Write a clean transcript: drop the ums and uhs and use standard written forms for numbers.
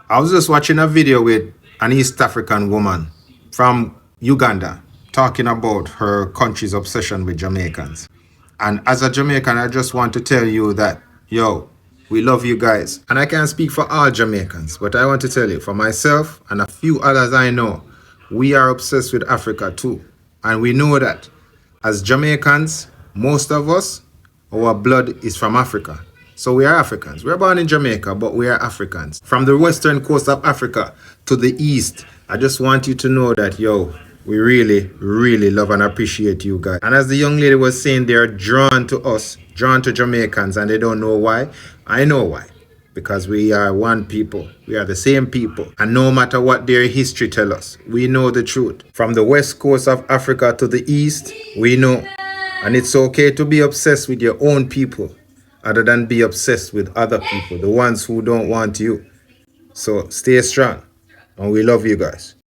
I was just watching a video with an East African woman from Uganda talking about her country's obsession with Jamaicans. And as a Jamaican, I just want to tell you that, yo, we love you guys. And I can't speak for all Jamaicans, but I want to tell you, for myself and a few others I know, we are obsessed with Africa too. And we know that as Jamaicans, most of us, our blood is from Africa. So we are Africans. We are born in Jamaica, but we are Africans. From the western coast of Africa to the east, I just want you to know that, yo, we really, really love and appreciate you guys. And as the young lady was saying, they're drawn to us, drawn to Jamaicans, and they don't know why. I know why. Because we are one people. We are the same people. And no matter what their history tell us, we know the truth. From the west coast of Africa to the east, we know. And it's okay to be obsessed with your own people other than be obsessed with other people, the ones who don't want you. So stay strong. And we love you guys.